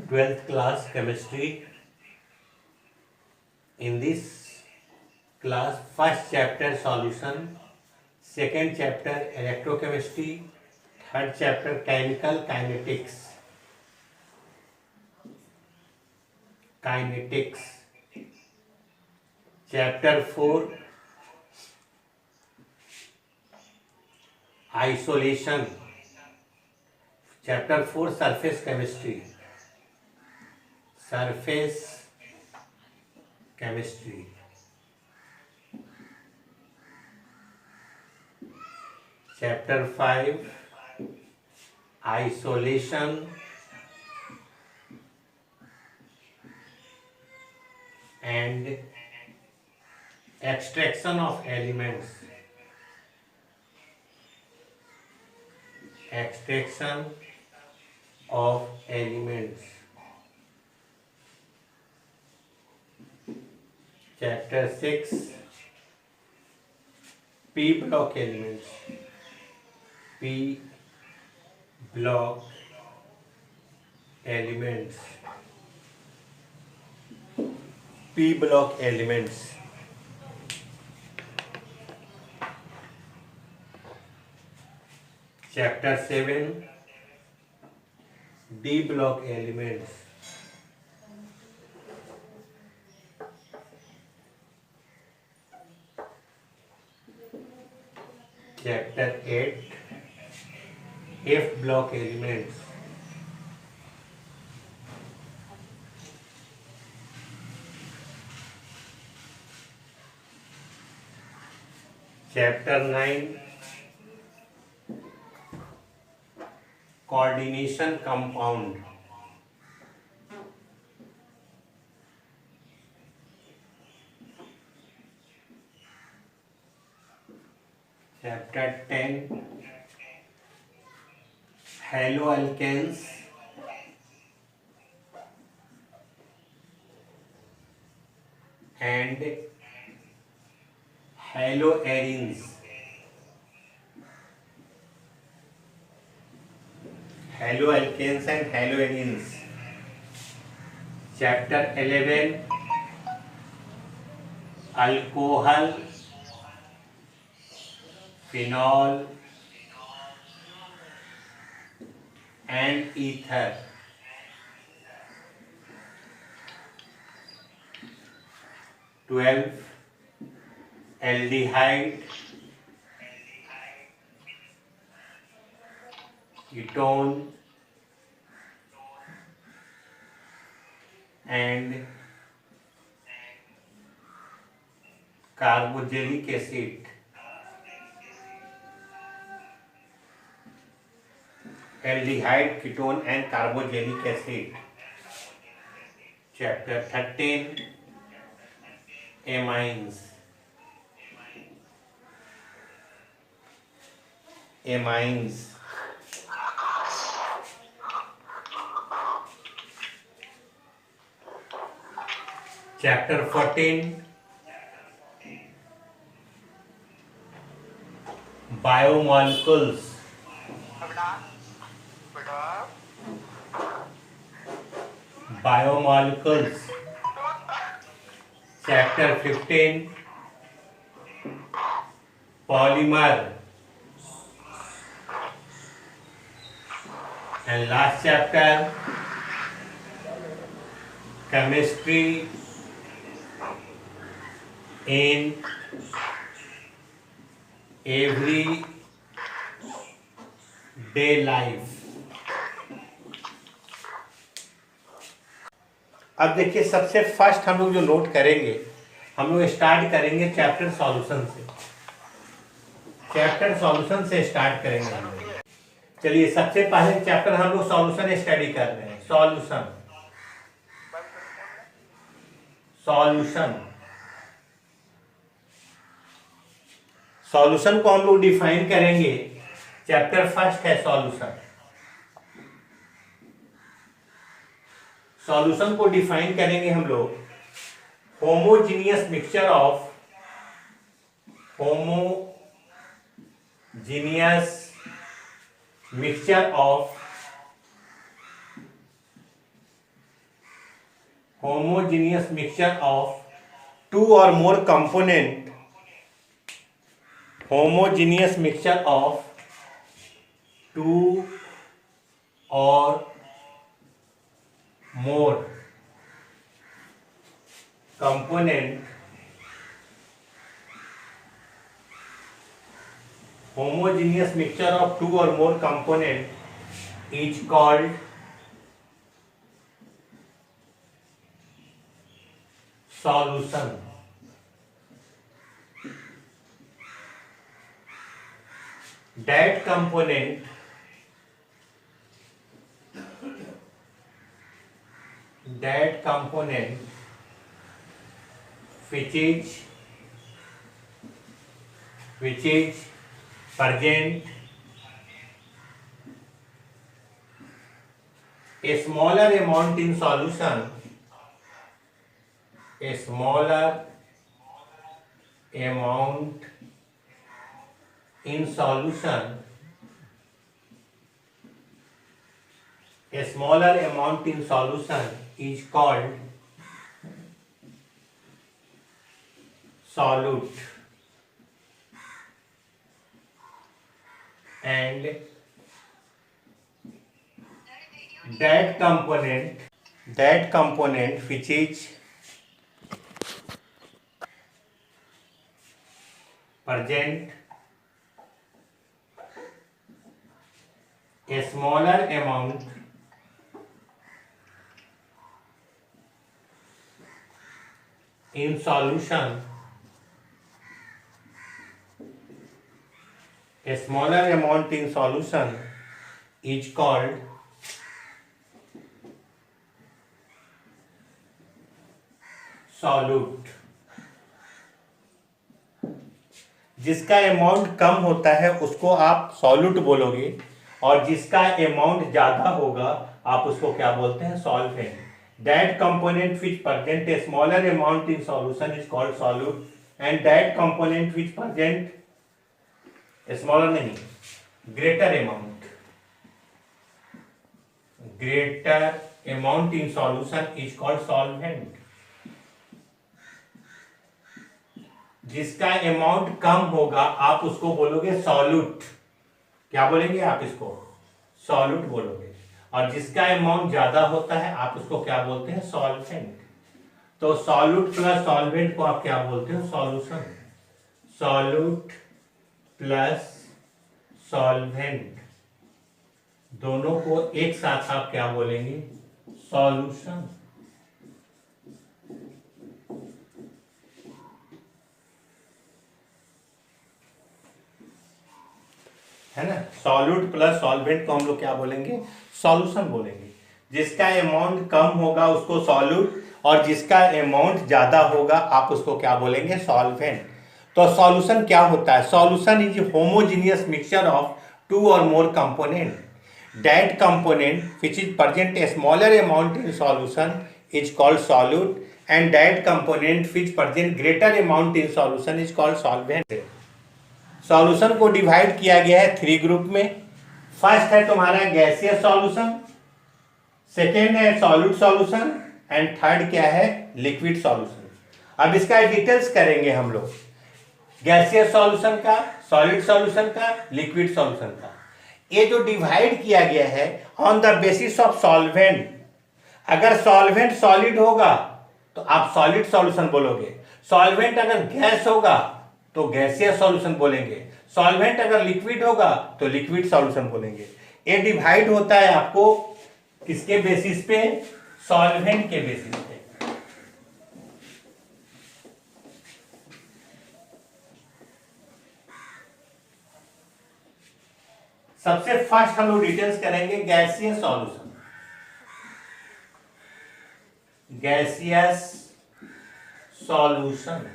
12th class chemistry. In this class, first chapter solution, second chapter electrochemistry, third chapter chemical kinetics, chapter 4 isolation, chapter 4 surface chemistry, chapter 5 isolation and extraction of elements, extraction of elements, chapter 6 p block elements, p block elements, p block elements, chapter 7 d block elements, chapter 8 f block elements, chapter 9 coordination compound, chapter 10 haloalkanes and haloarenes, haloalkanes and haloarenes, chapter 11 alcohol, phenol and ether, 12 aldehyde, ketone and carboxylic acid, aldehyde, ketone and carboxylic acid, chapter 13 amines, chapter 14 biomolecules, chapter 15 polymer, and last chapter chemistry in everyday life. अब देखिए, सबसे first हम लोग जो note करेंगे, हम लोग start करेंगे चैप्टर सॉल्यूशन से। चैप्टर सॉल्यूशन से स्टार्ट करेंगे हम लोग। चलिए, सबसे पहले चैप्टर हम लोग सॉल्यूशन स्टडी कर रहे हैं। सॉल्यूशन को हम लोग डिफाइन करेंगे। चैप्टर फर्स्ट है सॉल्यूशन। सॉल्यूशन को डिफाइन करेंगे हम लोग, homogeneous mixture of homogeneous mixture of two or more component, homogeneous mixture of two or more component, homogeneous mixture of two or more component is called solution. That component which is present a smaller amount in solution, a smaller amount in solution, a smaller amount in solution is called solute, and that component which is present a smaller amount in solution, a smaller amount in solution is called solute. जिसका अमाउंट कम होता है उसको आप solute बोलोगे, और जिसका amount ज्यादा होगा आप उसको क्या बोलते हैं? Solvent. That component which present a smaller amount in solution is called solute, and that component which present smaller नहीं, greater amount in solution is called solvent. जिसका अमाउंट कम होगा आप उसको बोलोगे सॉल्यूट. क्या बोलेंगे आप? इसको सॉल्यूट बोलोगे. और जिसका अमाउंट ज्यादा होता है आप उसको क्या बोलते हैं? सॉल्वेंट. तो सॉल्यूट प्लस सॉल्वेंट को आप क्या बोलते हो? सॉल्यूशन. सॉल्यूट प्लस सॉल्वेंट दोनों को एक साथ आप क्या बोलेंगे? सॉल्यूशन. है ना? सॉल्यूट प्लस सॉल्वेंट को हम लोग क्या बोलेंगे? सॉल्यूशन बोलेंगे. जिसका अमाउंट कम होगा उसको सॉल्यूट, और जिसका अमाउंट ज्यादा होगा आप उसको क्या बोलेंगे? सॉल्वेंट. तो सॉल्यूशन क्या होता है? Solution is homogeneous mixture of two और more component. That component which is present a smaller amount in solution is called solute, and that component which present greater amount in solution is called solvent. Solution को divide किया गया है 3 group में. First है तुम्हारा gaseous solution, second है solute solution, and third क्या है? Liquid solution. अब इसका डिटेल्स करेंगे हम लोग, गैसियस सॉल्यूशन का, सॉलिड सॉल्यूशन का, लिक्विड सॉल्यूशन का. ये जो डिवाइड किया गया है on the basis of solvent. अगर सॉल्वेंट सॉलिड होगा तो आप सॉलिड सॉल्यूशन बोलोगे. सॉल्वेंट अगर गैस होगा तो गैसियस सॉल्यूशन बोलेंगे. सॉल्वेंट अगर लिक्विड होगा तो लिक्विड सॉल्यूशन बोलेंगे. ये डिवाइड होता है आपको किसके बेसिस पे? सॉल्वेंट के बेसिस पे. सबसे फर्स्ट हम लोग डिटेल्स करेंगे गैसियस सॉल्यूशन. गैसियस सॉल्यूशन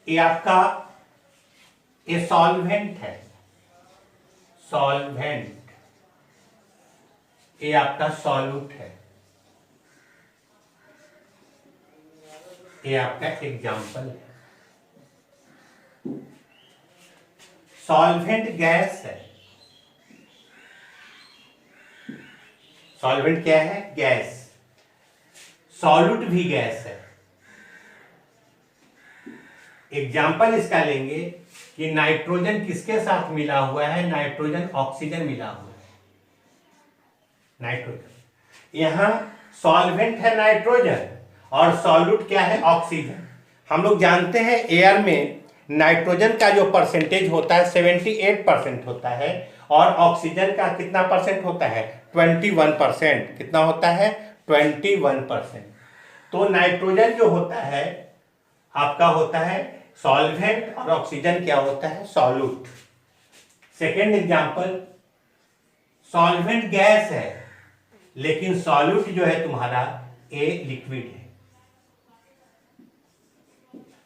ये आपका ये सॉल्वेंट है. सॉल्वेंट ये आपका सॉल्यूट है. ये आपका एग्जाम्पल है. सॉल्वेंट गैस है। सॉल्वेंट क्या है? गैस। सॉल्यूट भी गैस है। एग्जाम्पल इसका लेंगे कि नाइट्रोजन किसके साथ मिला हुआ है? नाइट्रोजन ऑक्सीजन मिला हुआ है। नाइट्रोजन, यहां सॉल्वेंट है नाइट्रोजन और सॉल्यूट क्या है? ऑक्सीजन। हम लोग जानते हैं एयर में नाइट्रोजन का जो परसेंटेज होता है 78% होता है और ऑक्सीजन का कितना परसेंट होता है? 21%। कितना होता है? 21%। तो नाइट्रोजन जो होता है आपका होता है सॉल्वेंट और ऑक्सीजन क्या होता है? Solute. Second example, solvent gas है लेकिन सॉल्यूट जो है तुम्हारा ए लिक्विड है।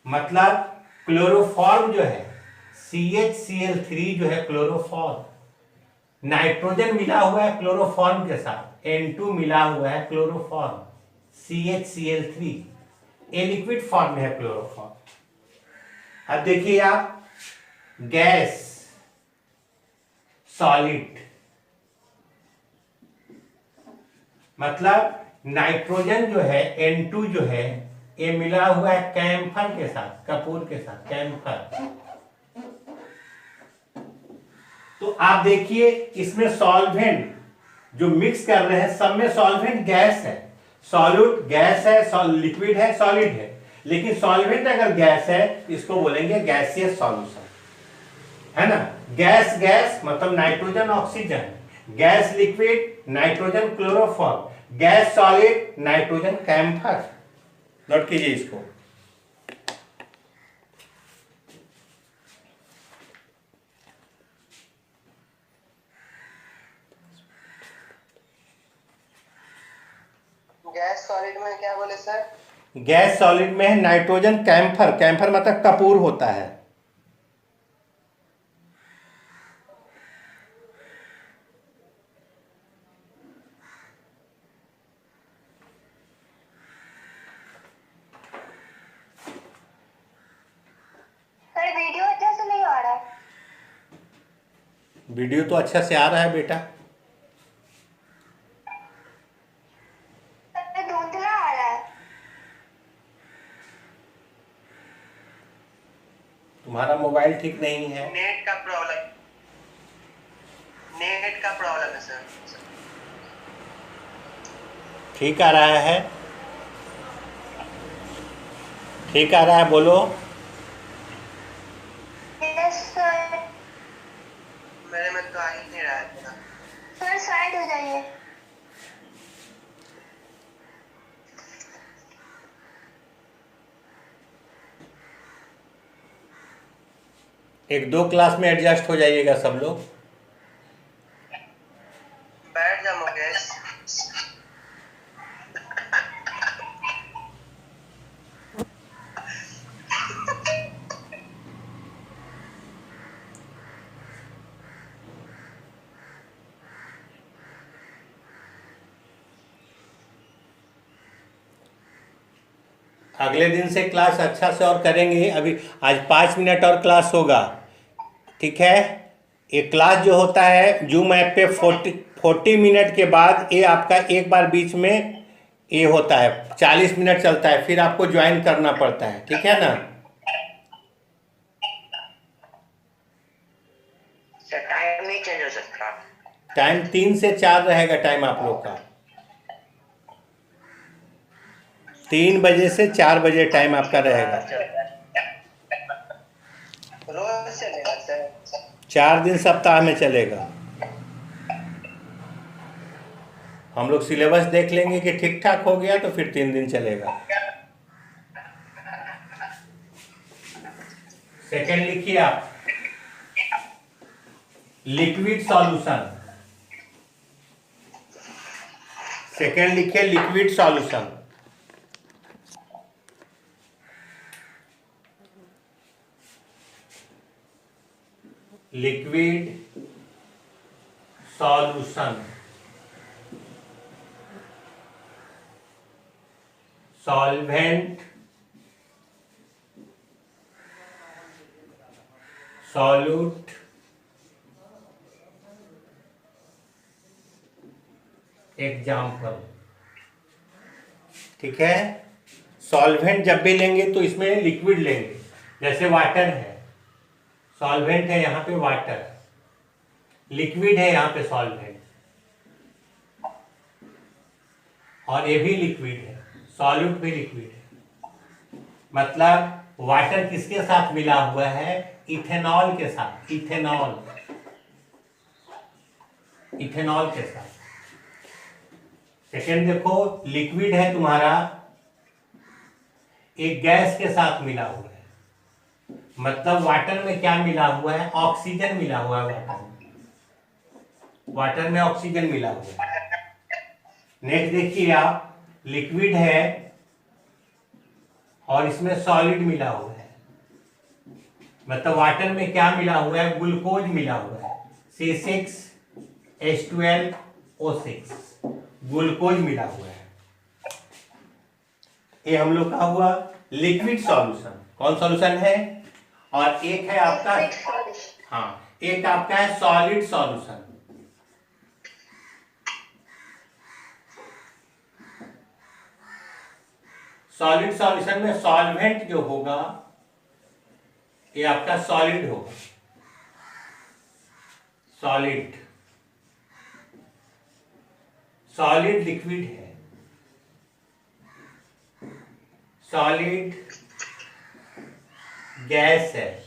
मतलब क्लोरोफॉर्म जो है CHCl3 जो है क्लोरोफॉर्म, नाइट्रोजन मिला हुआ है क्लोरोफॉर्म के साथ, N2 मिला हुआ है chloroform CHCl3, a liquid form में है क्लोरोफॉर्म। अब देखिए आप, गैस, सॉलिड, मतलब नाइट्रोजन जो है N2 जो है ये मिला हुआ है कैम्फर के साथ, कपूर के साथ, कैम्फर। तो आप देखिए इसमें सॉल्वेंट जो मिक्स कर रहे हैं सब में सॉल्वेंट गैस है, सॉल्यूट गैस है, लिक्विड है, सॉलिड है। लेकिन सॉल्वेंट अगर गैस है इसको बोलेंगे गैसियस सॉल्यूशन, है ना। गैस गैस मतलब nitrogen oxygen, gas liquid nitrogen chloroform, gas solid nitrogen camphor. Note कीजिए इसको। गैस सॉलिड में क्या बोले सर? गैस सॉलिड में है नाइट्रोजन कैम्फर, कैम्फर मतलब कपूर होता है। सर वीडियो अच्छे से नहीं आ रहा है। वीडियो तो अच्छा से आ रहा है बेटा। सर धुंधला आ रहा है। तुम्हारा मोबाइल ठीक नहीं है। नेट का प्रॉब्लम, नेट का प्रॉब्लम है सर। ठीक आ रहा है? ठीक आ रहा है, बोलो। Yes sir. मेरे में तो आ ही नहीं रहा है सर। साइड हो जाइए। एक दो क्लास में एडजस्ट हो जाइएगा सब लोग। बैठ जा मुकेश। अगले दिन से क्लास अच्छा से और करेंगे। अभी आज 5 मिनट और क्लास होगा, ठीक है। ये क्लास जो होता है जूम ऐप पे 40 मिनट के बाद ये आपका एक बार बीच में ये होता है, 40 मिनट चलता है, फिर आपको ज्वाइन करना पड़ता है, ठीक है ना। टाइम नहीं चेंज हो सकता। टाइम 3 से 4 रहेगा टाइम आप लोग का। 3 बजे से 4 बजे टाइम आपका रहेगा। रोज चलेगा सर? 4 दिन सप्ताह में चलेगा। हम लोग सिलेबस देख लेंगे कि ठीक ठाक हो गया तो फिर 3 दिन चलेगा। सेकेंड लिखिए आप, लिक्विड सॉल्यूशन। सेकेंड लिखिए liquid solution. Liquid solution, solvent, solute, example. ठीक है, सॉल्वेंट जब भी लेंगे तो इसमें लिक्विड लेंगे, जैसे वाटर है, सॉल्वेंट है यहाँ पे वाटर, लिक्विड है यहाँ पे सॉल्वेंट, और ये भी लिक्विड है, सॉल्यूट भी लिक्विड है। मतलब वाटर किसके साथ मिला हुआ है? इथेनॉल के साथ, इथेनॉल, इथेनॉल के साथ। सेकेंड देखो, लिक्विड है तुम्हारा, एक गैस के साथ मिला हुआ है, मतलब वाटर में क्या मिला हुआ है? ऑक्सीजन मिला हुआ है वाटर में, वाटर में ऑक्सीजन मिला हुआ है। नेक्स्ट देखिए आप, लिक्विड है और इसमें सॉलिड मिला हुआ है, मतलब वाटर में क्या मिला हुआ है? ग्लूकोज मिला हुआ है, C6H12O6, ग्लूकोज मिला हुआ है। ये हम लोग का हुआ लिक्विड सॉल्यूशन। कौन सॉल्यूशन है? और एक है आपका, हाँ, एक आपका है सॉलिड सॉल्यूशन। सॉलिड सॉल्यूशन में सॉल्वेंट जो होगा ये आपका सॉलिड होगा, सॉलिड, सॉलिड लिक्विड है, सॉलिड गैस है,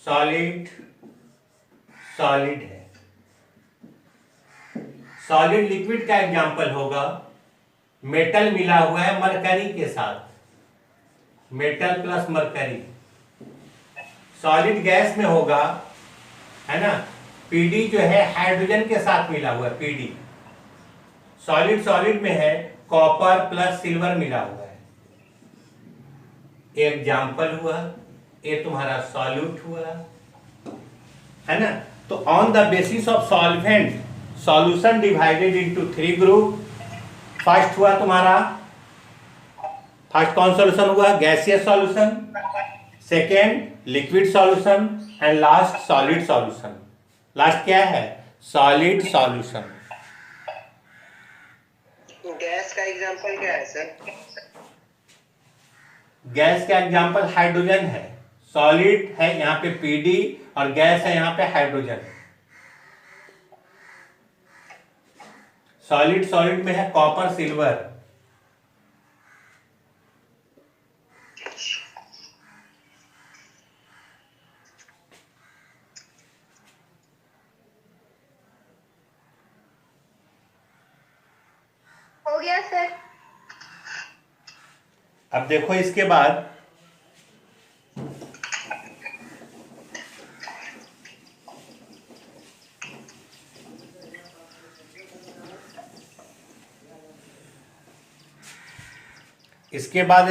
सॉलिड सॉलिड है। सॉलिड लिक्विड का एग्जांपल होगा, मेटल मिला हुआ है मरकरी के साथ, metal plus mercury. Solid gas में होगा, है ना, पीडी जो है हाइड्रोजन के साथ मिला हुआ है, पीडी। सॉलिड सॉलिड में है कॉपर प्लस सिल्वर मिला हुआ है। एग्जाम्पल हुआ, ये तुम्हारा सॉल्यूट हुआ, है ना। तो on the basis of solvent solution divided into 3 group. First हुआ तुम्हारा, फर्स्ट कौन सॉल्यूशन हुआ? Gaseous solution, second liquid solution, and last solid solution. Last क्या है? Solid solution. गैस का एग्जांपल क्या है सर? गैस का एग्जांपल हाइड्रोजन है, सॉलिड है यहाँ पे पीडी, और गैस है यहाँ पे हाइड्रोजन। सॉलिड सॉलिड में है कॉपर सिल्वर। हो गया सर। अब देखो इसके बाद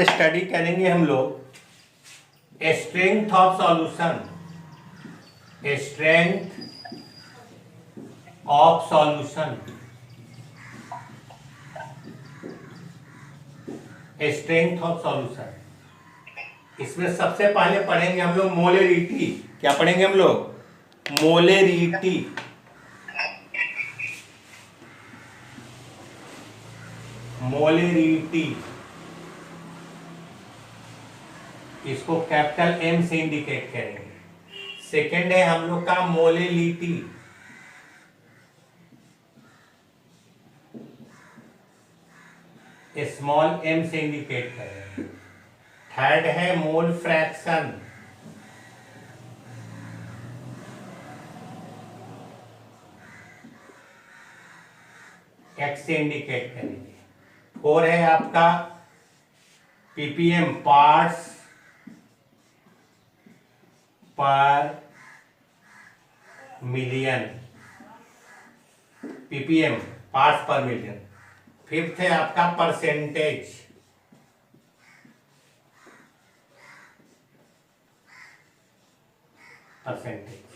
स्टडी करेंगे हम लोग strength of solution, strength of solution, strength of solution. इसमें सबसे पहले पढ़ेंगे हम लोग मोलेरिटी। क्या पढ़ेंगे हम लोग? मोलेरिटी। मोलेरिटी, इसको कैपिटल M से इंडिकेट करेंगे। सेकेंड है हम लोग का मोलेलिटी, स्मॉल m से इंडिकेट करेंगे। थर्ड है मोल फ्रैक्शन, x से इंडिकेट करेंगे। फोर है आपका ppm, पार्ट्स पर मिलियन, ppm पार्ट्स पर मिलियन। फिफ्थ है आपका परसेंटेज, परसेंटेज।